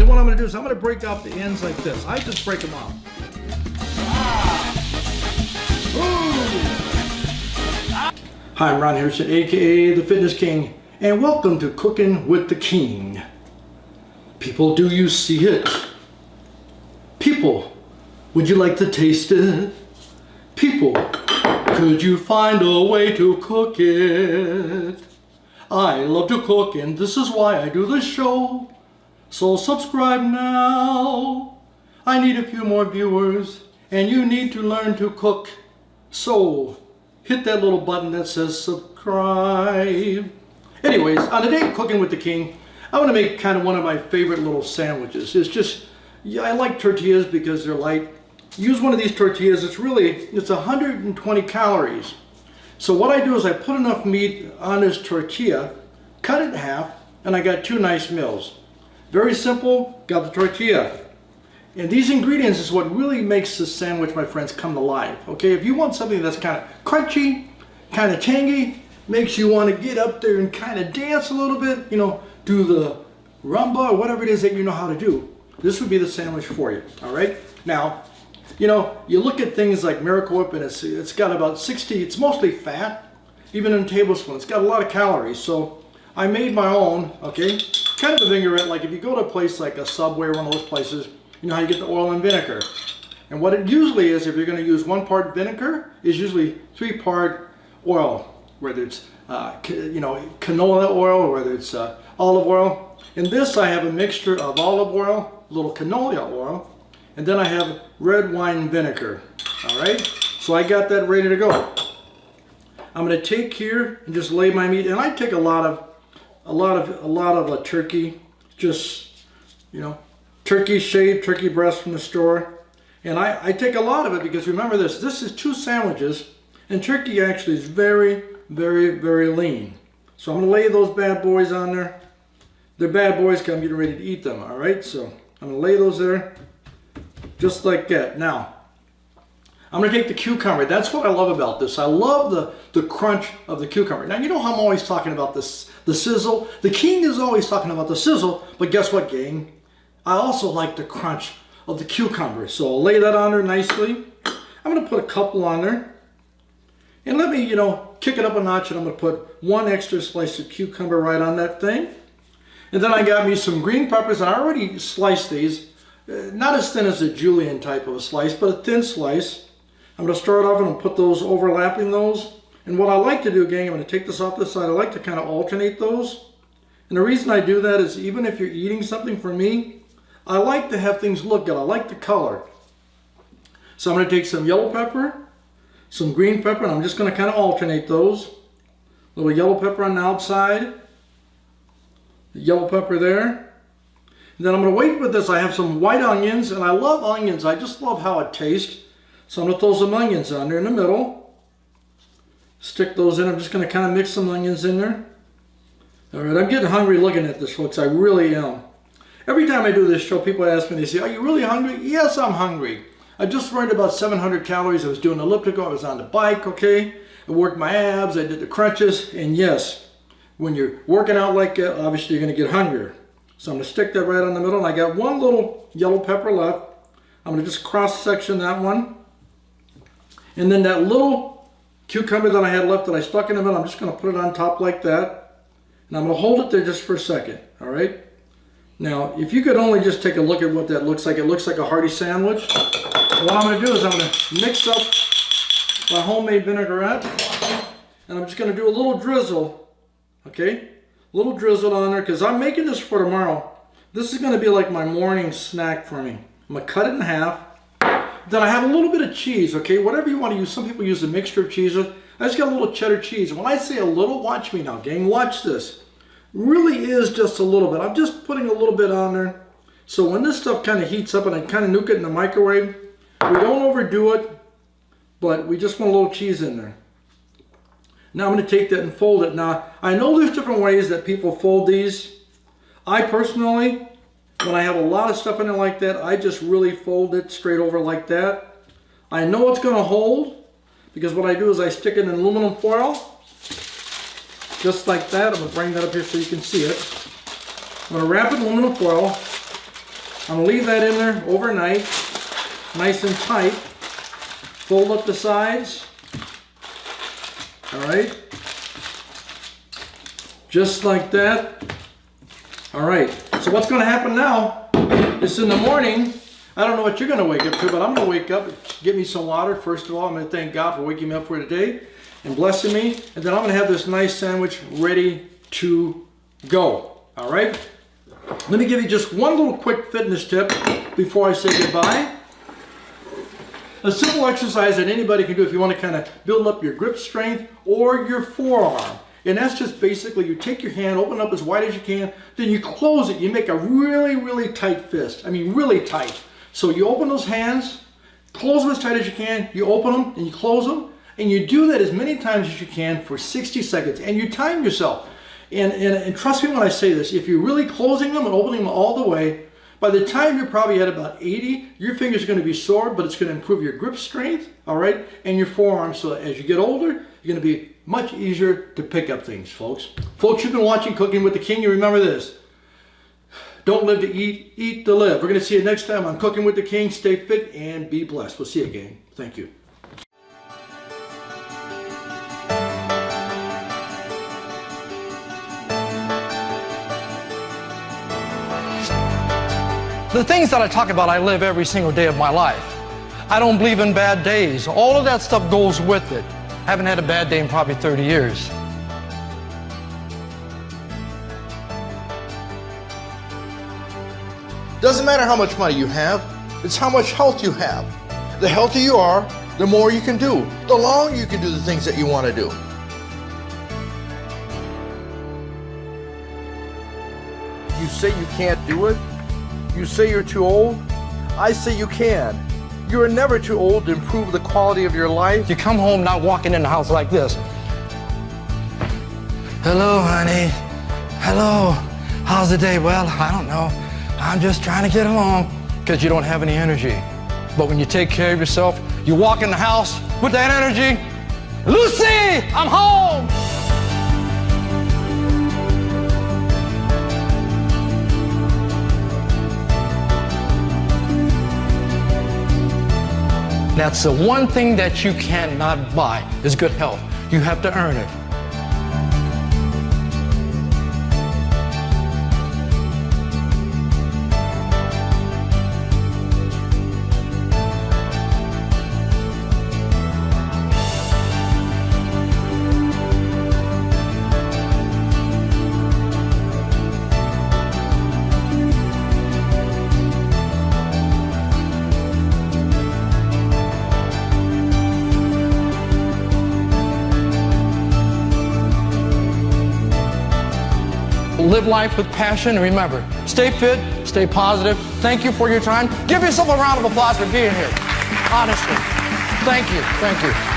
then what I'm going to do is I'm going to break off the ends like this. I just break them off. Hi, I'm Ron Henderson, aka the Fitness King, and welcome to Cooking with the King. People, do you see it? People, would you like to taste it? People, could you find a way to cook it? I love to cook, and this is why I do this show. So subscribe now. I need a few more viewers, and you need to learn to cook. So hit that little button that says subscribe. Anyways, on today Cooking with the King, I want to make kind of one of my favorite little sandwiches. It's just, yeah, I like tortillas because they're light. Use one of these tortillas. It's 120 calories. So what I do is I put enough meat on this tortilla, cut it in half, and I got two nice meals. Very simple, got the tortilla. And these ingredients is what really makes this sandwich, my friends, come to life. Okay, if you want something that's kind of crunchy, kind of tangy, makes you want to get up there and kind of dance a little bit, you know, do the rumba or whatever it is that you know how to do, this would be the sandwich for you. All right, now, you know, you look at things like Miracle Whip, and it's got about 60, it's mostly fat, even in a tablespoon. It's got a lot of calories. So I made my own, okay, kind of a vinaigrette. Like if you go to a place like a Subway or one of those places, you know how you get the oil and vinegar. And what it usually is, if you're going to use 1 part vinegar, is usually 3-part oil, whether it's you know, canola oil or whether it's olive oil. In this I have a mixture of olive oil, a little canola oil, and then I have red wine vinegar. All right, so I got that ready to go. I'm going to take here and just lay my meat, and I take a lot of turkey, just, you know, turkey shaved, turkey breast from the store, and I take a lot of it because remember this is 2 sandwiches, and turkey actually is very, very, very lean. So I'm going to lay those bad boys on there. They're bad boys because I'm getting ready to eat them. All right, so I'm going to lay those there. Just like that. Now, I'm going to take the cucumber. That's what I love about this. I love the crunch of the cucumber. Now, you know how I'm always talking about this, the sizzle? The King is always talking about the sizzle, but guess what, gang? I also like the crunch of the cucumber. So I'll lay that on there nicely. I'm going to put a couple on there. And let me, you know, kick it up a notch, and I'm going to put 1 extra slice of cucumber right on that thing. And then I got me some green peppers, and I already sliced these. Not as thin as a julienne type of a slice, but a thin slice. I'm going to start off and I'll put those, overlapping those. And what I like to do, gang, I'm going to take this off this side. I like to kind of alternate those. And the reason I do that is even if you're eating something, for me, I like to have things look good. I like the color. So I'm going to take some yellow pepper, some green pepper, and I'm just going to kind of alternate those. A little yellow pepper on the outside, the yellow pepper there. And then I'm going to wait with this. I have some white onions, and I love onions. I just love how it tastes. So I'm going to throw some onions on there in the middle. Stick those in. I'm just going to kind of mix some onions in there. All right, I'm getting hungry looking at this, folks. I really am. Every time I do this show, people ask me, they say, are you really hungry? Yes, I'm hungry. I just burned about 700 calories. I was doing elliptical. I was on the bike, okay? I worked my abs. I did the crunches. And yes, when you're working out like that, obviously you're going to get hungrier. So I'm going to stick that right on the middle. And I got 1 little yellow pepper left. I'm going to just cross-section that one. And then that little cucumber that I had left that I stuck in the middle, I'm just going to put it on top like that. And I'm going to hold it there just for a second. All right? Now, if you could only just take a look at what that looks like. It looks like a hearty sandwich. And what I'm going to do is I'm going to mix up my homemade vinaigrette. And I'm just going to do a little drizzle. Okay? Little drizzle on there, because I'm making this for tomorrow. This is going to be like my morning snack for me. I'm going to cut it in half. Then I have a little bit of cheese, okay? Whatever you want to use. Some people use a mixture of cheeses. I just got a little cheddar cheese. And when I say a little, watch me now, gang. Watch this. Really is just a little bit. I'm just putting a little bit on there. So when this stuff kind of heats up and I kind of nuke it in the microwave, we don't overdo it, but we just want a little cheese in there. Now I'm going to take that and fold it. Now, I know there's different ways that people fold these. I personally, when I have a lot of stuff in it like that, I just really fold it straight over like that. I know it's going to hold because what I do is I stick it in aluminum foil, just like that. I'm going to bring that up here so you can see it. I'm going to wrap it in aluminum foil, I'm gonna leave that in there overnight, nice and tight. Fold up the sides. All right. Just like that. All right. So what's gonna happen now is in the morning, I don't know what you're gonna wake up to, but I'm gonna wake up, get me some water. First of all, I'm gonna thank God for waking me up for today and blessing me. And then I'm gonna have this nice sandwich ready to go. All right. Let me give you just one little quick fitness tip before I say goodbye. A simple exercise that anybody can do if you want to kind of build up your grip strength or your forearm. And that's just basically you take your hand, open up as wide as you can, then you close it. You make a really, really tight fist. I mean, really tight. So you open those hands, close them as tight as you can, you open them and you close them, and you do that as many times as you can for 60 seconds, and you time yourself. And trust me when I say this, if you're really closing them and opening them all the way, by the time you're probably at about 80, your fingers are going to be sore, but it's going to improve your grip strength, all right, and your forearms. So as you get older, you're going to be much easier to pick up things, folks. Folks, you've been watching Cooking with the King. You remember this. Don't live to eat, eat to live. We're going to see you next time on Cooking with the King. Stay fit and be blessed. We'll see you again. Thank you. The things that I talk about, I live every single day of my life. I don't believe in bad days. All of that stuff goes with it. I haven't had a bad day in probably 30 years. Doesn't matter how much money you have, it's how much health you have. The healthier you are, the more you can do. The longer you can do the things that you want to do. You say you can't do it? You say you're too old? I say you can. You are never too old to improve the quality of your life. You come home not walking in the house like this. Hello, honey. Hello. How's the day? Well, I don't know. I'm just trying to get along. Because you don't have any energy. But when you take care of yourself, you walk in the house with that energy. Lucy, I'm home. That's the one thing that you cannot buy is good health. You have to earn it. Live life with passion, and remember, stay fit, stay positive. Thank you for your time. Give yourself a round of applause for being here. Honestly. Thank you. Thank you.